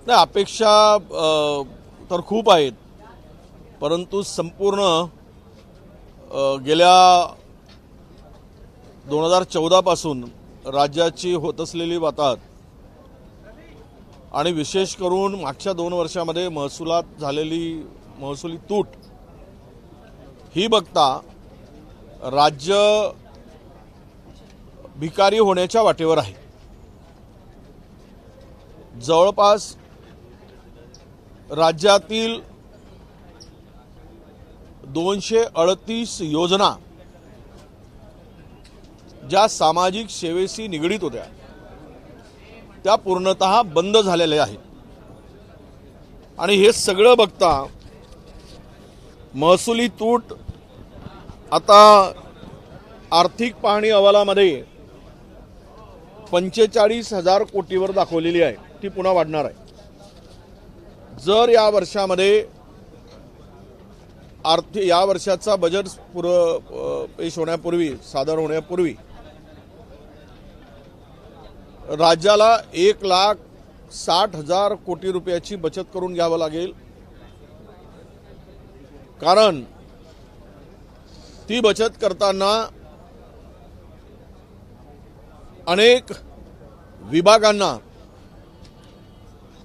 नाही, अपेक्षा तर खूप आहेत, परंतु संपूर्ण गेल्या 2014 पासून राज्याची होत असलेली वाताहत आणि विशेष करून मागच्या 2 वर्षामध्ये महसुलात झालेली महसुली तूट ही बघता राज्य भिकारी होण्याच्या वाटेवर आहे। जवळपास राज्यातील 238 योजना ज्या सामाजिक सेवेशी निगडीत होत्या त्या पूर्णतः बंद झालेल्या आहेत आणि हे सगळं बघता महसुली तूट आता आर्थिक पाहणी अहवालामध्ये 45,000 कोटीवर दाखवलेली आहे, ती पुन्हा वाढणार आहे। जर या वर्षामध्ये या वर्षाचा बजेट पेश होण्यापूर्वी सादर होण्यापूर्वी राज्याला 1,60,000 कोटी रुपयाची बचत करून घ्यावं लागेल, कारण ती बचत करताना अनेक विभागांना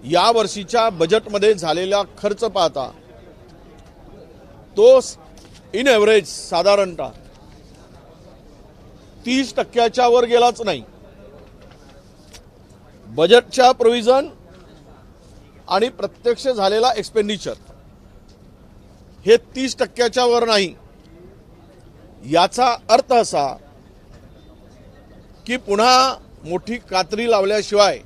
या वर्षीच्या बजेटमध्ये झालेला खर्च पाहता तो इन एव्हरेज साधारणतः 30% वर गेलाच नाही। बजेटच्या प्रोव्हिजन आणि प्रत्यक्ष झालेला एक्सपेंडिचर हे 30% वर नाही। याचा अर्थ असा की पुन्हा मोठी कात्री लावल्याशिवाय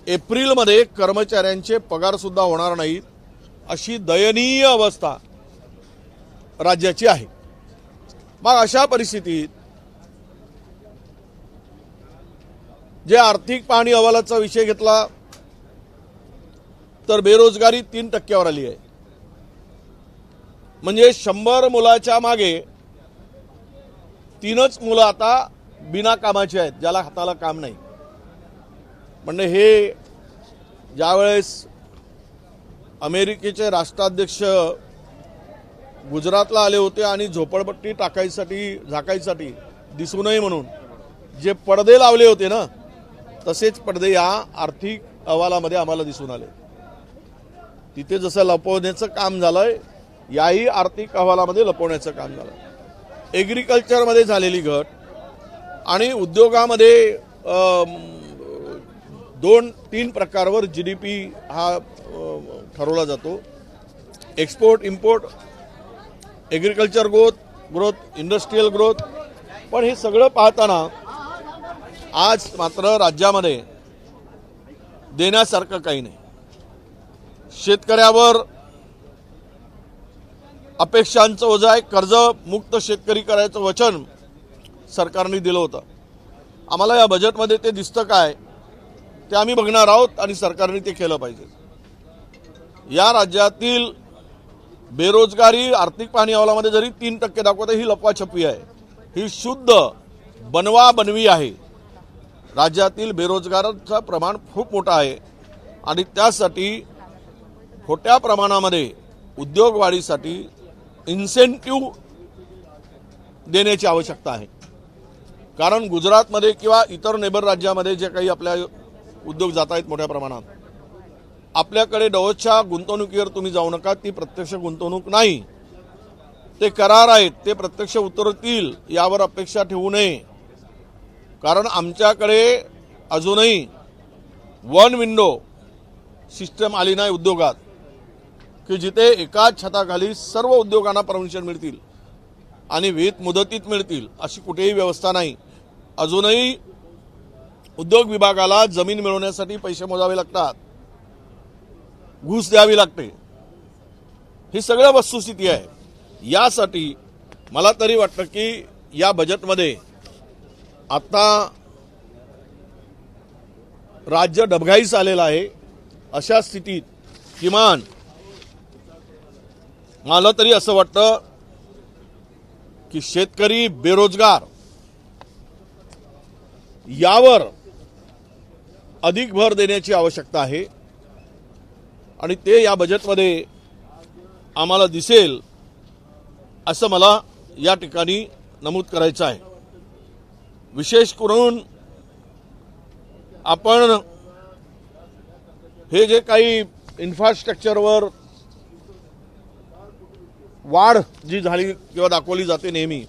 एप्रिलमध्ये कर्मचाऱ्यांचे पगार सुद्धा होणार नाहीत, अशी दयनीय अवस्था राज्याची आहे। मग अशा परिस्थितीत जे आर्थिक पाहणी अहवालाचा विषय घेतला तर बेरोजगारी 3% वर आली आहे। म्हणजे 100 मुलाच्या मागे 3च मुलं आता बिना कामाचे आहेत, ज्याला हाताला काम नाही। म्हणजे हे ज्यावेळेस अमेरिकेचे राष्ट्राध्यक्ष गुजरातला आले होते आणि झोपडपट्टी झाकायसाठी दिसू नये म्हणून जे पडदे लावले होते ना, तसेच पडदे या आर्थिक अहवालामध्ये आम्हाला दिसून आले। तिथे जसं लपवण्याचं काम झालंय, याही आर्थिक अहवालामध्ये लपवण्याचं काम झालं। एग्रीकल्चरमध्ये झालेली घट आणि उद्योगामध्ये 2-3 प्रकारवर GDP हा ठरवला जातो, export, import, agriculture growth, industrial growth. पण हे सगळं पाहताना आज मात्र राज्यामध्ये देण्यासारखं काही नाही। शेतकऱ्यावर अपेक्षांचं ओझं आहे। कर्जमुक्त शेतकरी करायचं वचन सरकारने दिलं होतं। आम्हाला या बजेटमध्ये ते दिसतं काय ते आम्ही बघणार आहोत आणि सरकारने ते केलं पाहिजे। या राज्यातील बेरोजगारी आर्थिक पाहणी अहवालामध्ये जरी 3% दाखवते, ही लपवाछपवी आहे, ही शुद्ध बनवाबनवी आहे। राज्यातील बेरोजगारांचं प्रमाण खूप मोठं आहे आणि त्यासाठी मोठ्या प्रमाणामध्ये उद्योग वाढीसाठी इन्सेंटिव्ह देण्याची आवश्यकता आहे। कारण गुजरातमध्ये किंवा इतर नेबर राज्यामध्ये जे काही आपल्या उद्योग जात आहेत मोठ्या प्रमाणात, आपल्याकडे डोळच्या गुंतवणुकीवर तुम्ही जाऊ नका, ती प्रत्यक्ष गुंतवणूक नाही, ते करार आहेत, ते प्रत्यक्ष उतरतील यावर अपेक्षा ठेवू नये। कारण आमच्याकडे अजूनही वन विंडो सिस्टम आली नाही उद्योगात, की जिथे एकाच छताखाली सर्व उद्योगांना परमिशन मिळतील आणि वेत मुदतीत मिळतील, अशी कुठेही व्यवस्था नाही। अजूनही उद्योग विभागाला जमीन मिळवण्यासाठी पैसे मोजावे लागतात, घूस द्यावी लागते। ही सगळं वस्तुस्थिती आहे। यासाठी मला तरी वाटतं की या बजेटमध्ये आता राज्य डबघाईस आलेलं आहे। अशा स्थितीत किमान मला तरी असं वाटतं की शेतकरी, बेरोजगार यावर अधिक भर देण्याची आवश्यकता आहे। आणि ते या बजेटमध्ये आम्हाला दिसेल असं मला या ठिकाणी नमूद करायचं आहे। विशेष करून आपण हे जे काही इन्फ्रास्ट्रक्चरवर वाढ जी झाली किंवा दाखवली जाते नेहमी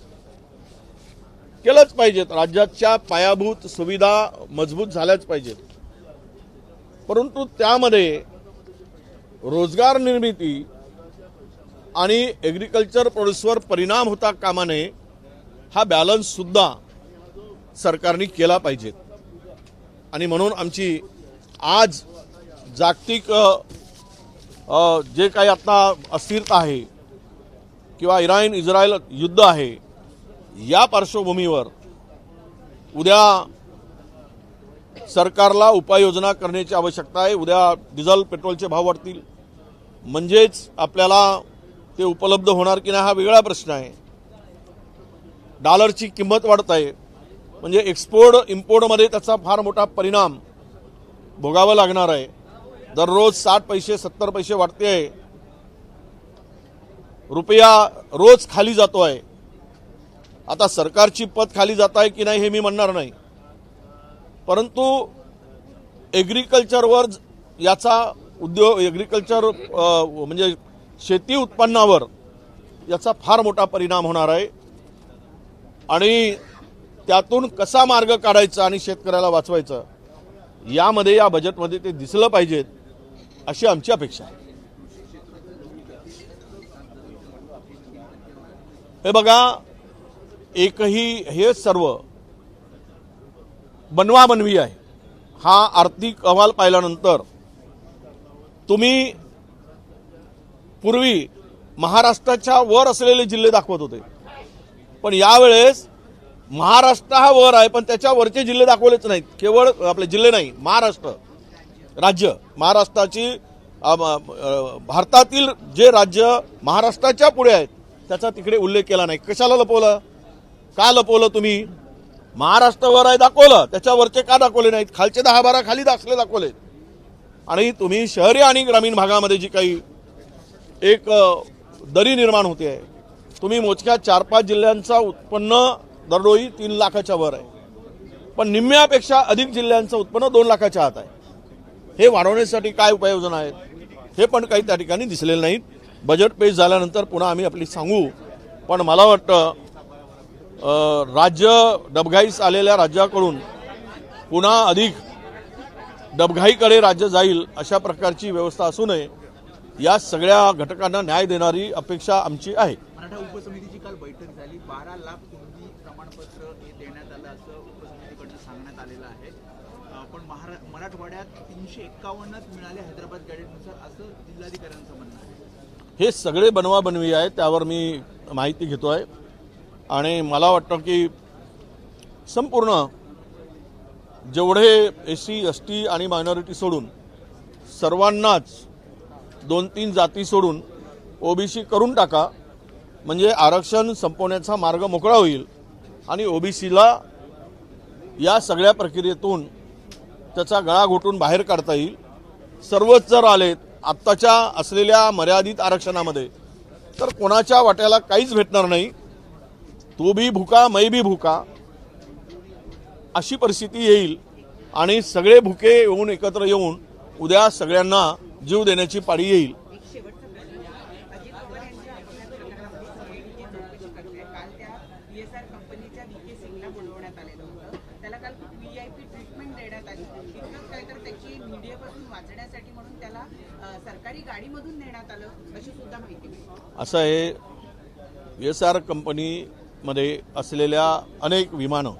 केलंच पाहिजेत, राज्याच्या पायाभूत सुविधा मजबूत झाल्याच पाहिजेत, परंतु त्यामध्ये रोजगार निर्मिती आणि ॲग्रिकल्चर प्रोड्यूसवर परिणाम होता कामा नये हा बॅलन्स सुद्धा सरकारने केला पाहिजे। आणि म्हणून आमची आज जागतिक जे काही आता अस्थिरता आहे किंवा इराण इस्रायल युद्ध आहे या पार्श्वभूमीवर उद्या सरकारला उपाययोजना करण्याची आवश्यकता आहे। उद्या डिझेल पेट्रोलचे भाव वाढतील म्हणजेच आपल्याला ते उपलब्ध होणार की नाही हा वेगळा प्रश्न आहे। डॉलरची किंमत वाढत आहे म्हणजे एक्सपोर्ट इम्पोर्टमध्ये त्याचा फार मोठा परिणाम भोगावा लागणार आहे। दररोज 60 पैसे 70 पैसे वाढते आहे, रुपया रोज खाली जातो आहे। आता सरकारची पत खाली जात आहे की नाही हे मी म्हणणार नाही, परंतु ॲग्रिकल्चरवर याचा उद्योग ॲग्रिकल्चर म्हणजे शेती उत्पन्नावर याचा फार मोठा परिणाम होणार आहे आणि त्यातून कसा मार्ग काढायचा आणि शेतकऱ्याला वाचवायचं यामध्ये या बजेटमध्ये ते दिसलं पाहिजेत अशी आमची अपेक्षा आहे। हे बघा, एकही हे सर्व बनवाबनवी आहे। हा आर्थिक अहवाल पाहिल्यानंतर तुम्ही पूर्वी महाराष्ट्राच्या वर असलेले जिल्हे दाखवत होते, पण यावेळेस महाराष्ट्र हा वर आहे पण त्याच्या वरचे जिल्हे दाखवलेच नाहीत। केवळ आपले जिल्हे नाही, महाराष्ट्र राज्य, महाराष्ट्राची भारतातील जे राज्य महाराष्ट्राच्या पुढे आहेत त्याचा तिकडे उल्लेख केला नाही। कशाला लपवलं, का लपवलं तुम्ही? महाराष्ट्रावर आहे दाखवलं, त्याच्यावरचे का दाखवले नाहीत? खालचे 10-12 खाली दाखवले। आणि तुम्ही शहरी आणि ग्रामीण भागामध्ये जी काही एक दरी निर्माण होते आहे, तुम्ही मोजक्या 4-5 जिल्ह्यांचा उत्पन्न दरडोई 3 लाखाच्या वर आहे, पण निम्म्यापेक्षा अधिक जिल्ह्यांचं उत्पन्न 2 लाखाच्या आत आहे। हे वाढवण्यासाठी काय उपाययोजना आहेत हे पण काही त्या ठिकाणी दिसलेले नाहीत। बजेट पेश झाल्यानंतर पुन्हा आम्ही आपली सांगू, पण मला वाटतं राज्य डबघाईस आलेल्या राज्याकडून पुन्हा अधिक डबघाईकडे राज्य जाईल अशा प्रकारची व्यवस्था असू नये, या सगळ्या घटकांना न्याय देणारी अपेक्षा आमची आहे। मराठा उपसमितीची काल बैठक झाली, 12 लाख कुणबी प्रमाणपत्र हे देण्यात आलं असं उपसमितीकडून सांगण्यात आलेलं आहे, पण मराठवाड्यात 351च मिळाले हैदराबाद गाईडनुसार असं जिल्हाधिकाऱ्यांचं म्हणणं आहे। हे सगळे बनवाबनवी आहे, त्यावर मी माहिती घेतोय आणि मला वाटतं की संपूर्ण जेवढे SC ST आणि मायनॉरिटी सोडून सर्वांनाच 2-3 जाती सोडून OBC करून टाका, म्हणजे आरक्षण संपवण्याचा मार्ग मोकळा होईल आणि OBCला या सगळ्या प्रक्रियेतून त्याचा गळा घोटून बाहेर काढता येईल। सर्वच जर आलेत आत्ताच्या असलेल्या मर्यादित आरक्षणामध्ये तर कोणाच्या वाट्याला काहीच भेटणार नाही, तू भी भूका मैं भी भूका अशी परिस्थिती येईल आणि सगळे भुके येऊन एकत्र येऊन उद्या सगळ्यांना जीव देण्याची पाळी येईल। असं आहे, ESR कंपनीमध्ये असलेल्या अनेक विमानं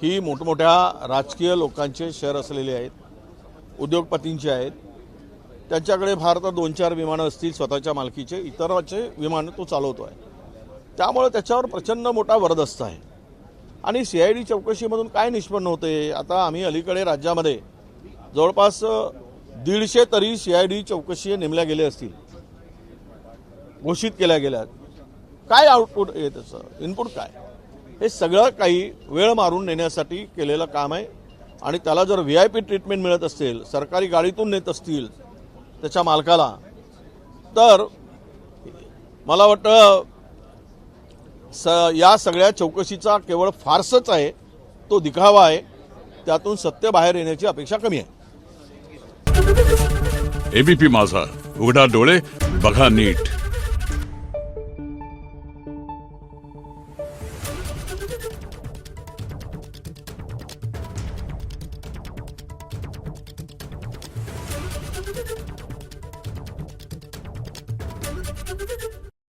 ही मोठमोठ्या राजकीय लोकांचे शेअर असलेले आहेत, उद्योगपतींचे आहेत। त्यांच्याकडे फार तर 2-4 विमानं असतील स्वतःच्या मालकीचे, इतरचे विमानं तो चालवतो आहे, त्यामुळे त्याच्यावर प्रचंड मोठा वरदस्त आहे। आणि CID चौकशीमधून काय निष्पन्न होते? आता आम्ही अलीकडे राज्यामध्ये जवळपास 150 तरी CID चौकशी नेमल्या गेले असतील, घोषित केल्या गेल्या। काय आउटपुट आहे त्याचं, इनपुट काय? हे सगळं काही वेळ मारून नेण्यासाठी केलेलं काम आहे आणि त्याला जर VIP ट्रीटमेंट मिळत असेल, सरकारी गाडीतून नेत असतील त्याच्या मालकाला, तर मला वाटतं या सगळ्या चौकशीचा केवळ फार्सच आहे, तो दिखावा आहे. त्यातून सत्य बाहेर येण्याची अपेक्षा कमी आहे. एबीपी माझा, उघडा डोळे बघा नीट.